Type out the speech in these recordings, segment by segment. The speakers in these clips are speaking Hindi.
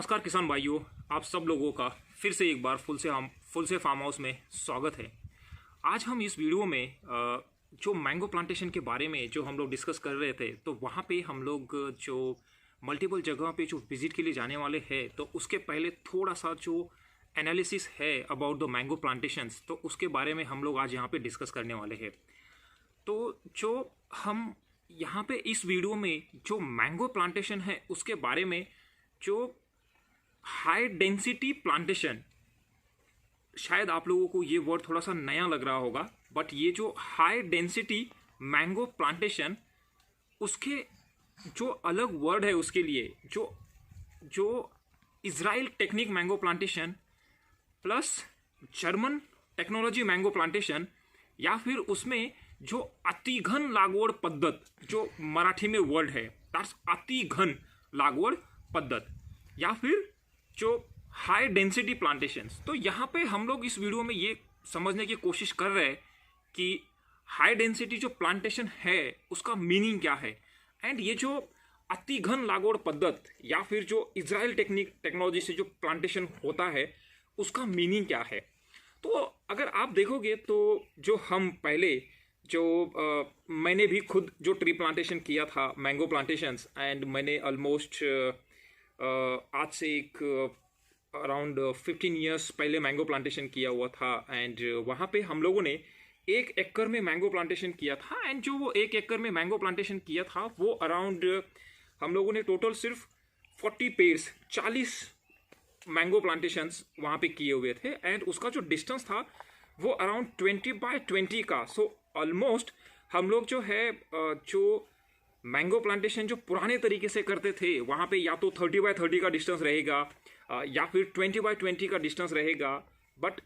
नमस्कार किसान भाइयों, आप सब लोगों का फिर से एक बार फुल से फार्म हाउस में स्वागत है। आज हम इस वीडियो में जो मैंगो प्लांटेशन के बारे में जो हम लोग डिस्कस कर रहे थे, तो वहाँ पे हम लोग जो मल्टीपल जगह पे जो विजिट के लिए जाने वाले हैं, तो उसके पहले थोड़ा सा जो एनालिसिस है अबाउट द मैंगो प्लांटेशंस, तो उसके बारे में हम लोग आज यहाँ पे डिस्कस करने वाले हैं। तो जो हम यहाँ पे इस वीडियो में जो मैंगो प्लांटेशन है उसके बारे में, जो हाई डेंसिटी प्लांटेशन, शायद आप लोगों को ये वर्ड थोड़ा सा नया लग रहा होगा, बट ये जो हाई डेंसिटी मैंगो प्लांटेशन, उसके जो अलग वर्ड है उसके लिए, जो Israel technique mango plantation plus German technology mango plantation, या फिर उसमें जो अतिघन लागवड पद्धत, जो मराठी में वर्ड है दैट्स अतिघन लागवड पद्धत, या फिर जो हाई डेंसिटी प्लांटेशंस। तो यहाँ पे हम लोग इस वीडियो में ये समझने की कोशिश कर रहे हैं कि हाई डेंसिटी जो प्लांटेशन है उसका मीनिंग क्या है, एंड ये जो अतिघन लागवड पद्धत या फिर जो इजराइल टेक्नोलॉजी से जो प्लांटेशन होता है उसका मीनिंग क्या है। तो अगर आप देखोगे तो जो हम पहले मैंने भी खुद जो ट्री प्लांटेशन किया था, मैंगो प्लांटेशंस, एंड मैंने ऑलमोस्ट आज से एक अराउंड 15 ईयर्स पहले मैंगो प्लांटेशन किया हुआ था। एंड वहाँ पे हम लोगों ने 1 एकड़ में मैंगो प्लांटेशन किया था। एंड जो वो 1 एकड़ में मैंगो प्लांटेशन किया था वो अराउंड हम लोगों ने टोटल सिर्फ 40 पेड्स, 40 मैंगो प्लांटेशंस वहाँ पे किए हुए थे। एंड उसका जो डिस्टेंस था वो अराउंड 20 बाय 20 का। सो ऑलमोस्ट हम लोग जो है जो मैंगो प्लांटेशन जो पुराने तरीके से करते थे वहाँ पे या तो 30 बाय 30 का डिस्टेंस रहेगा या फिर 20 बाय 20 का डिस्टेंस रहेगा। बट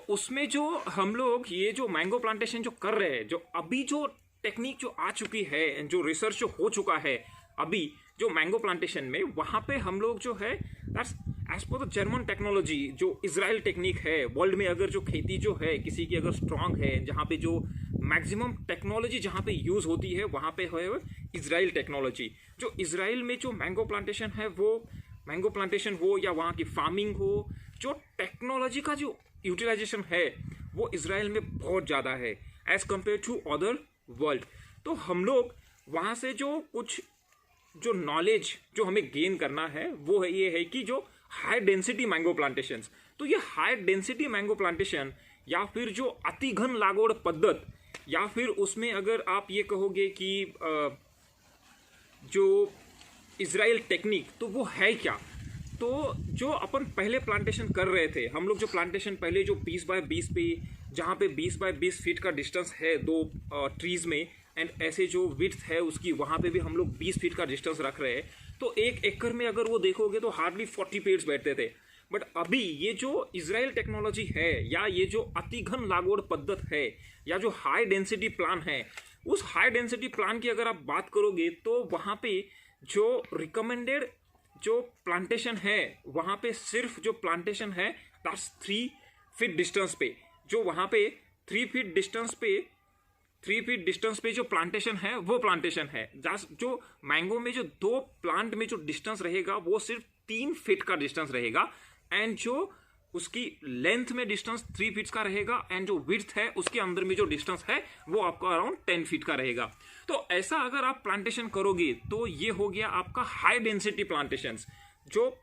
उसमें जो हम लोग ये जो मैंगो प्लांटेशन जो कर रहे हैं, जो अभी जो टेक्निक जो आ चुकी है, जो रिसर्च जो हो चुका है अभी जो मैंगो प्लांटेशन में, वहाँ पे हम लोग जो है that's as per the German technology, जो इजराइल टेक्निक है। वर्ल्ड में अगर जो खेती जो है किसी की अगर स्ट्रांग है, जहाँ पे जो मैक्सिमम टेक्नोलॉजी जहाँ पे यूज़ होती है वहाँ पे है इजराइल टेक्नोलॉजी। जो इजराइल में जो मैंगो प्लांटेशन है, वो मैंगो प्लांटेशन हो या वहाँ की फार्मिंग हो, जो टेक्नोलॉजी का जो यूटिलाइजेशन है वो इजराइल में बहुत ज़्यादा है as compare to other world. तो हम लोग वहाँ से जो कुछ जो नॉलेज जो हमें गेन करना है वो है ये है कि जो हाई डेंसिटी मैंगो प्लांटेशंस, तो ये हाई डेंसिटी मैंगो प्लांटेशन या फिर जो अतिघन लागवड पद्धत, या फिर उसमें अगर आप ये कहोगे कि जो इजराइल टेक्निक, तो वो है क्या। तो जो अपन पहले प्लांटेशन कर रहे थे, हम लोग जो प्लांटेशन पहले जो 20 बाय 20 पे, जहाँ पे 20 बाय 20 फीट का डिस्टेंस है 2 ट्रीज में, एंड ऐसे जो विड्थ है उसकी वहाँ पे भी हम लोग 20 फीट का डिस्टेंस रख रहे हैं। तो 1 एकड़ में अगर वो देखोगे तो हार्डली 40 पेड्स बैठते थे। बट अभी ये जो इजराइल टेक्नोलॉजी है, या ये जो अतिघन लागवड पद्धत है, या जो हाई डेंसिटी प्लान है, उस हाई डेंसिटी प्लान की अगर आप बात करोगे तो वहाँ पे जो रिकमेंडेड जो प्लांटेशन है, वहाँ पे सिर्फ जो प्लांटेशन है दैट्स 3 फीट डिस्टेंस पे, जो वहाँ पे 3 फीट डिस्टेंस पे जो प्लांटेशन है वो प्लांटेशन है। जो मैंगो में जो 2 प्लांट में जो डिस्टेंस रहेगा वो सिर्फ 3 फीट का डिस्टेंस रहेगा, एंड जो उसकी लेंथ में डिस्टेंस 3 फीट का रहेगा, एंड जो विड्थ है उसके अंदर में जो डिस्टेंस है वो आपका अराउंड 10 फीट का रहेगा। तो ऐसा अगर आप प्लांटेशन करोगे तो ये हो गया आपका हाई डेंसिटी प्लांटेशंस, जो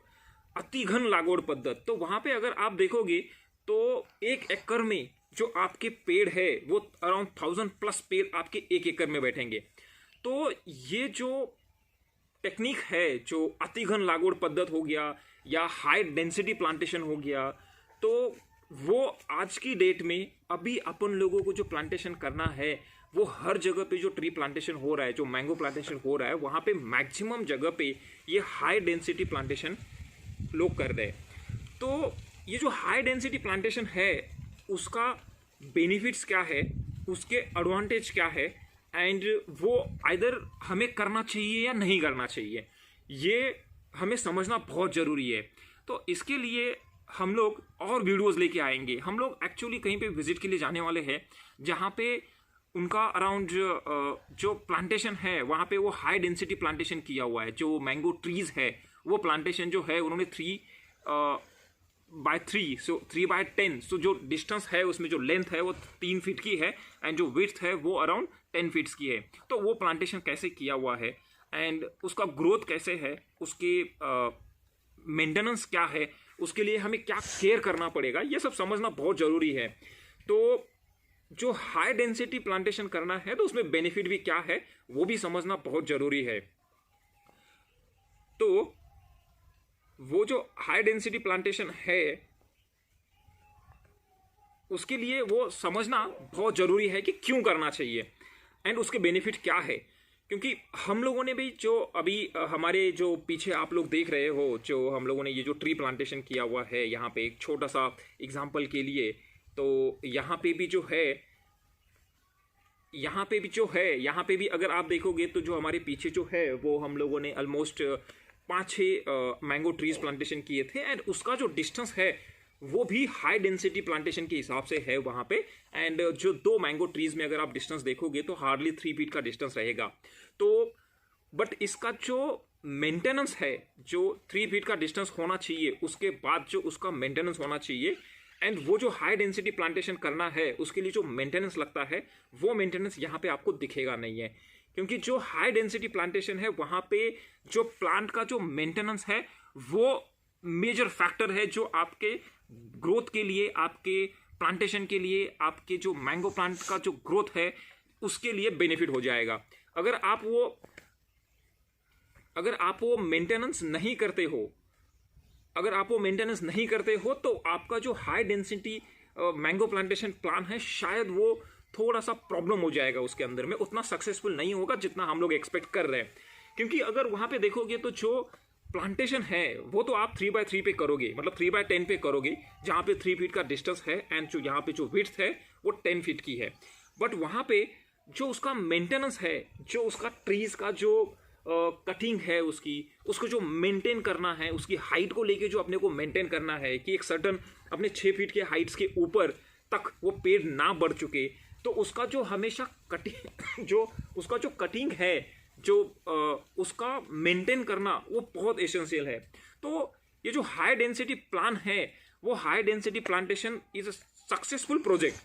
अतिघन लागवड पद्धत। तो वहाँ पे अगर आप देखोगे तो 1 एकड़ में जो आपके पेड़ है वो अराउंड 1000 प्लस पेड़ आपके 1 एकड़ में बैठेंगे। तो ये जो टेक्निक है, जो अतिघन लागवड पद्धत हो गया या हाई डेंसिटी प्लांटेशन हो गया, तो वो आज की डेट में अभी अपन लोगों को जो प्लांटेशन करना है वो हर जगह पे जो ट्री प्लांटेशन हो रहा है, जो मैंगो प्लांटेशन हो रहा है, वहाँ पे मैक्सिमम जगह पे ये हाई डेंसिटी प्लांटेशन लोग कर रहे हैं। तो ये जो हाई डेंसिटी प्लांटेशन है उसका बेनिफिट्स क्या है, उसके एडवांटेज क्या है, एंड वो आइदर हमें करना चाहिए या नहीं करना चाहिए, ये हमें समझना बहुत ज़रूरी है। तो इसके लिए हम लोग और वीडियोस लेके आएंगे। हम लोग एक्चुअली कहीं पे विजिट के लिए जाने वाले हैं जहाँ पे उनका अराउंड जो प्लांटेशन है वहाँ पे वो हाई डेंसिटी प्लांटेशन किया हुआ है। जो मैंगो ट्रीज़ है वो प्लांटेशन जो है उन्होंने 3/3 सो 3/10 सो जो डिस्टेंस है उसमें जो लेंथ है वो 3 फीट की है एंड जो विड्थ है वो अराउंड 10 फीट्स की है। तो वो प्लांटेशन कैसे किया हुआ है एंड उसका ग्रोथ कैसे है, उसके मेंटेनेंस क्या है, उसके लिए हमें क्या केयर करना पड़ेगा, ये सब समझना बहुत ज़रूरी है। तो जो हाई डेंसिटी प्लांटेशन करना है तो उसमें बेनिफिट भी क्या है वो भी समझना बहुत ज़रूरी है। तो वो जो हाई डेंसिटी प्लांटेशन है उसके लिए वो समझना बहुत ज़रूरी है कि क्यों करना चाहिए एंड उसके बेनिफिट क्या है। क्योंकि हम लोगों ने भी जो अभी हमारे जो पीछे आप लोग देख रहे हो, जो हम लोगों ने ये जो ट्री प्लांटेशन किया हुआ है, यहाँ पे एक छोटा सा एग्जांपल के लिए, तो यहाँ पे भी भी अगर आप देखोगे तो जो हमारे पीछे जो है वो हम लोगों ने ऑलमोस्ट 5-6 मैंगो ट्रीज प्लांटेशन किए थे एंड उसका जो डिस्टेंस है वो भी हाई डेंसिटी प्लांटेशन के हिसाब से है वहाँ पे। एंड जो 2 मैंगो ट्रीज में अगर आप डिस्टेंस देखोगे तो हार्डली 3 फीट का डिस्टेंस रहेगा। तो बट इसका जो मेंटेनेंस है, जो 3 फीट का डिस्टेंस होना चाहिए, उसके बाद जो उसका मेंटेनेंस होना चाहिए एंड वो जो हाई डेंसिटी प्लांटेशन करना है उसके लिए जो मेंटेनेंस लगता है वो मेंटेनेंस यहाँ पे आपको दिखेगा नहीं है। क्योंकि जो हाई डेंसिटी प्लांटेशन है वहाँ पे जो प्लांट का जो मेंटेनेंस है वो मेजर फैक्टर है जो आपके ग्रोथ के लिए, आपके प्लांटेशन के लिए, आपके जो मैंगो प्लांट का जो ग्रोथ है उसके लिए बेनिफिट हो जाएगा। अगर आप वो मेंटेनेंस नहीं करते हो तो आपका जो high density mango plantation plan है शायद वो थोड़ा सा प्रॉब्लम हो जाएगा, उसके अंदर में उतना सक्सेसफुल नहीं होगा जितना हम लोग एक्सपेक्ट कर रहे हैं। क्योंकि अगर वहां पे देखोगे तो जो प्लांटेशन है वो तो आप 3/3 पे करोगे, मतलब 3/10 पे करोगे, जहाँ पे 3 फीट का डिस्टेंस है एंड जो यहाँ पे जो विड्थ है वो 10 फीट की है। बट वहाँ पे जो उसका मेंटेनेंस है, जो उसका ट्रीज का जो कटिंग है उसको जो मेंटेन करना है, उसकी हाइट को लेके जो अपने को मेंटेन करना है कि एक सर्टन अपने 6 फीट के हाइट्स के ऊपर तक वो पेड़ ना बढ़ चुके, तो उसका जो हमेशा कटिंग जो उसका जो कटिंग है, जो उसका मेंटेन करना वो बहुत एसेंशियल है। तो ये जो हाई डेंसिटी प्लान है वो high density plantation is a successful project,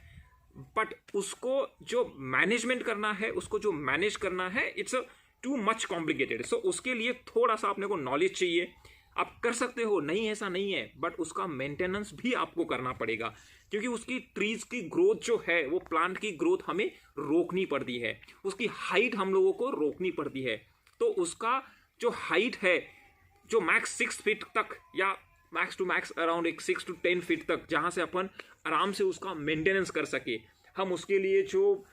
but उसको जो मैनेजमेंट करना है, उसको जो मैनेज करना है, इट्स टू मच कॉम्प्लिकेटेड। सो उसके लिए थोड़ा सा अपने को नॉलेज चाहिए। आप कर सकते हो, नहीं ऐसा नहीं है, बट उसका मेंटेनेंस भी आपको करना पड़ेगा। क्योंकि उसकी ट्रीज की ग्रोथ जो है वो प्लांट की ग्रोथ हमें रोकनी पड़ती है, उसकी हाइट हम लोगों को रोकनी पड़ती है। तो उसका जो हाइट है, जो मैक्स 6 फीट तक या मैक्स टू मैक्स अराउंड एक 6 to 10 फीट तक, जहाँ से अपन आराम से उसका मेंटेनेंस कर सके, हम उसके लिए जो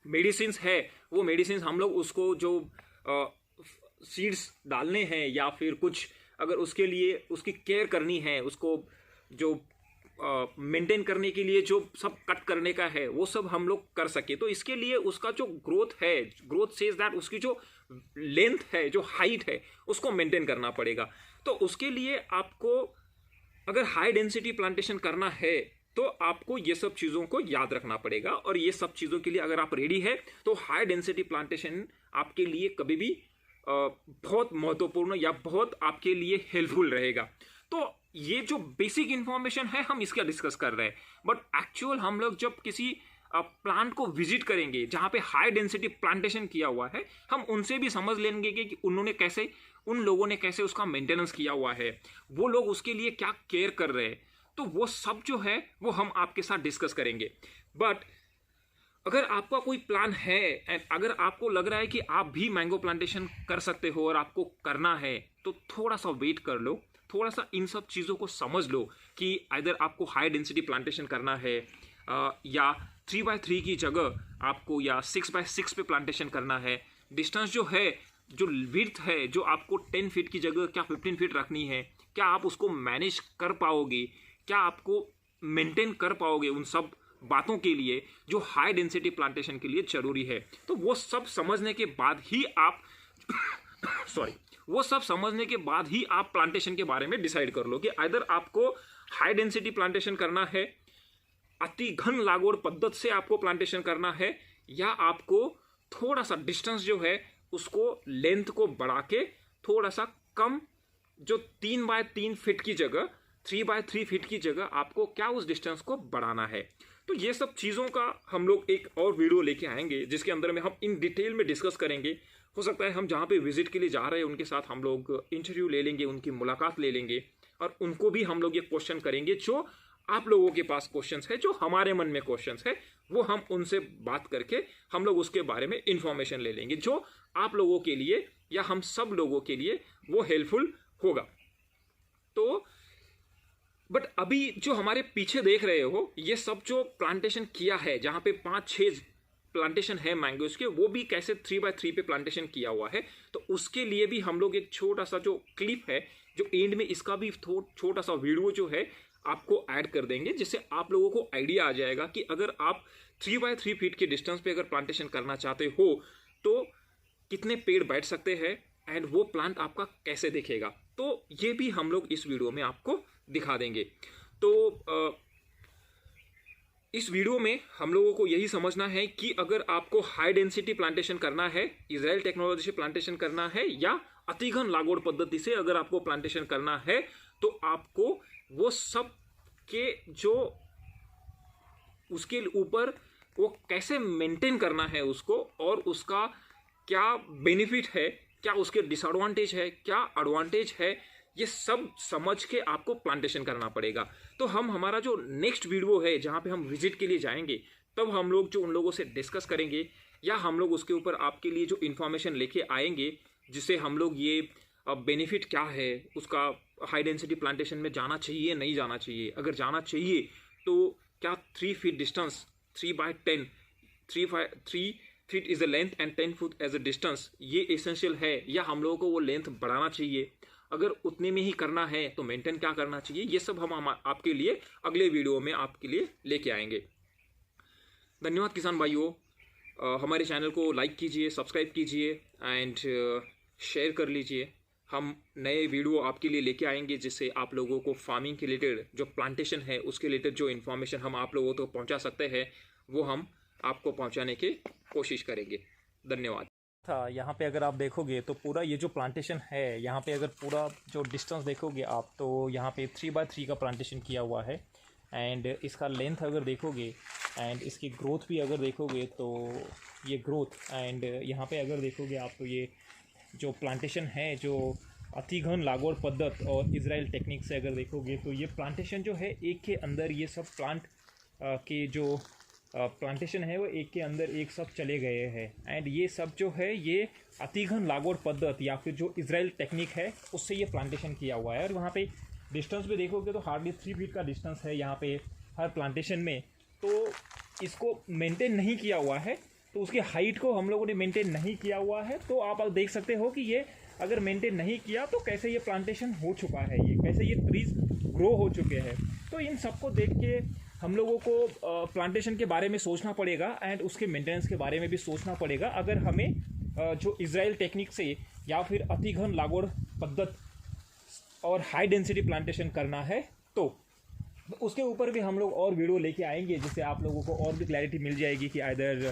मेडिसिन है वो मेडिसिन हम लोग उसको जो सीड्स डालने हैं या फिर कुछ अगर उसके लिए उसकी केयर करनी है, उसको जो मेंटेन करने के लिए जो सब कट करने का है वो सब हम लोग कर सके। तो इसके लिए उसका जो ग्रोथ है, ग्रोथ सेज दैट उसकी जो लेंथ है, जो हाइट है, उसको मेंटेन करना पड़ेगा। तो उसके लिए आपको अगर हाई डेंसिटी प्लांटेशन करना है तो आपको ये सब चीज़ों को याद रखना पड़ेगा। और ये सब चीज़ों के लिए अगर आप रेडी है तो हाई डेंसिटी प्लांटेशन आपके लिए कभी भी बहुत महत्वपूर्ण या बहुत आपके लिए हेल्पफुल रहेगा। तो ये जो बेसिक इंफॉर्मेशन है हम इसका डिस्कस कर रहे हैं, बट एक्चुअल हम लोग जब किसी प्लांट को विजिट करेंगे जहाँ पे हाई डेंसिटी प्लांटेशन किया हुआ है, हम उनसे भी समझ लेंगे कि उन लोगों ने कैसे उसका मेंटेनेंस किया हुआ है, वो लोग उसके लिए क्या केयर कर रहे हैं। तो वो सब जो है वो हम आपके साथ डिस्कस करेंगे। बट अगर आपका कोई प्लान है एंड अगर आपको लग रहा है कि आप भी मैंगो प्लांटेशन कर सकते हो और आपको करना है, तो थोड़ा सा वेट कर लो, थोड़ा सा इन सब चीज़ों को समझ लो कि अगर आपको हाई डेंसिटी प्लांटेशन करना है या 3/3 की जगह आपको या 6/6 पे प्लांटेशन करना है। डिस्टेंस जो है, जो विड्थ है, जो आपको 10 फीट की जगह क्या 15 फीट रखनी है, क्या आप उसको मैनेज कर पाओगे, क्या आपको मेंटेन कर पाओगे उन सब बातों के लिए जो हाई डेंसिटी प्लांटेशन के लिए जरूरी है। तो वो सब समझने के बाद ही आप वो सब समझने के बाद ही आप प्लांटेशन के बारे में डिसाइड कर लो कि अगर आपको हाई डेंसिटी प्लांटेशन करना है, अति घन लागोड़ पद्धति से आपको प्लांटेशन करना है, या आपको थोड़ा सा डिस्टेंस जो है उसको लेंथ को बढ़ा के थोड़ा सा कम, जो 3x3 फीट की जगह 3x3 फीट की जगह आपको क्या उस डिस्टेंस को बढ़ाना है। तो ये सब चीज़ों का हम लोग एक और वीडियो लेके आएंगे जिसके अंदर में हम इन डिटेल में डिस्कस करेंगे। हो सकता है हम जहाँ पे विजिट के लिए जा रहे हैं उनके साथ हम लोग इंटरव्यू ले लेंगे, उनकी मुलाकात ले लेंगे और उनको भी हम लोग ये क्वेश्चन करेंगे जो आप लोगों के पास क्वेश्चंस है, जो हमारे मन में क्वेश्चंस है, वो हम उनसे बात करके हम लोग उसके बारे में इंफॉर्मेशन ले लेंगे जो आप लोगों के लिए या हम सब लोगों के लिए वो हेल्पफुल होगा। तो बट अभी जो हमारे पीछे देख रहे हो ये सब जो प्लांटेशन किया है, जहाँ पे 5-6 प्लांटेशन है मैंगोज के, वो भी कैसे 3x3 पे प्लांटेशन किया हुआ है, तो उसके लिए भी हम लोग एक छोटा सा जो क्लिप है जो एंड में इसका भी छोटा सा वीडियो जो है आपको ऐड कर देंगे, जिससे आप लोगों को आइडिया आ जाएगा कि अगर आप 3x3 फीट के डिस्टेंस पे अगर प्लांटेशन करना चाहते हो तो कितने पेड़ बैठ सकते हैं एंड वो प्लांट आपका कैसे दिखेगा। तो ये भी हम लोग इस वीडियो में आपको दिखा देंगे। तो इस वीडियो में हम लोगों को यही समझना है कि अगर आपको हाई डेंसिटी प्लांटेशन करना है, इजराइल टेक्नोलॉजी से प्लांटेशन करना है या अतिघन लागवड पद्धति से अगर आपको प्लांटेशन करना है, तो आपको वो सब के जो उसके ऊपर वो कैसे मेंटेन करना है उसको, और उसका क्या बेनिफिट है, क्या उसके डिसएडवांटेज है, क्या एडवांटेज है, ये सब समझ के आपको प्लांटेशन करना पड़ेगा। तो हम हमारा जो नेक्स्ट वीडियो है जहाँ पे हम विजिट के लिए जाएंगे, तब हम लोग जो उन लोगों से डिस्कस करेंगे या हम लोग उसके ऊपर आपके लिए जो इन्फॉर्मेशन लेके आएंगे, जिससे हम लोग ये बेनिफिट क्या है उसका, हाई डेंसिटी प्लांटेशन में जाना चाहिए नहीं जाना चाहिए, अगर जाना चाहिए तो क्या 3 feet distance 3x10 3 feet is the length and 10 foot as a distance, ये एसेंशियल है या हम लोगों को वो लेंथ बढ़ाना चाहिए, अगर उतने में ही करना है तो मेंटेन क्या करना चाहिए, ये सब हम आपके लिए अगले वीडियो में आपके लिए लेके आएंगे। धन्यवाद किसान भाइयों, हमारे चैनल को लाइक कीजिए, सब्सक्राइब कीजिए एंड शेयर कर लीजिए। हम नए वीडियो आपके लिए लेके आएंगे जिससे आप लोगों को फार्मिंग के रिलेटेड जो प्लांटेशन है उसके रिलेटेड जो इन्फॉर्मेशन हम आप लोगों को पहुंचा सकते हैं वो हम आपको पहुंचाने की कोशिश करेंगे। धन्यवाद। था यहाँ पे अगर आप देखोगे तो पूरा ये जो प्लांटेशन है, यहाँ पे अगर पूरा जो डिस्टेंस देखोगे आप, तो यहाँ पे 3x3 का प्लांटेशन किया हुआ है एंड इसका लेंथ अगर देखोगे एंड इसकी ग्रोथ भी अगर देखोगे तो ये ग्रोथ एंड यहाँ पे अगर देखोगे आप तो ये जो प्लांटेशन है जो अतिघन लागवड पद्धत और इजराइल टेक्निक से अगर देखोगे तो ये प्लांटेशन जो है एक के अंदर ये सब प्लांट के जो प्लांटेशन है वो एक के अंदर एक सब चले गए हैं एंड ये सब जो है ये अतिघन लागवड पद्धत या फिर जो इजराइल टेक्निक है उससे ये प्लांटेशन किया हुआ है। और वहाँ पे डिस्टेंस पे देखोगे तो हार्डली 3 फीट का डिस्टेंस है यहाँ पे हर प्लांटेशन में, तो इसको मेंटेन नहीं किया हुआ है, तो उसकी हाइट को हम लोगों ने मेंटेन नहीं किया हुआ है। तो आप देख सकते हो कि ये अगर मेंटेन नहीं किया तो कैसे ये प्लांटेशन हो चुका है, ये कैसे ये ट्रीज ग्रो हो चुके हैं। तो इन सबको देख के हम लोगों को प्लांटेशन के बारे में सोचना पड़ेगा एंड उसके मेंटेनेंस के बारे में भी सोचना पड़ेगा, अगर हमें जो इजराइल टेक्निक से या फिर अतिघन लागवड पद्धत और हाई डेंसिटी प्लांटेशन करना है। तो उसके ऊपर भी हम लोग और वीडियो लेके आएंगे जिससे आप लोगों को और भी क्लैरिटी मिल जाएगी कि आइदर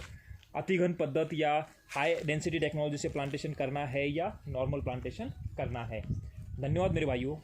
अतिघन पद्धत या हाई डेंसिटी टेक्नोलॉजी से प्लांटेशन करना है या नॉर्मल प्लांटेशन करना है। धन्यवाद मेरे भाइयों।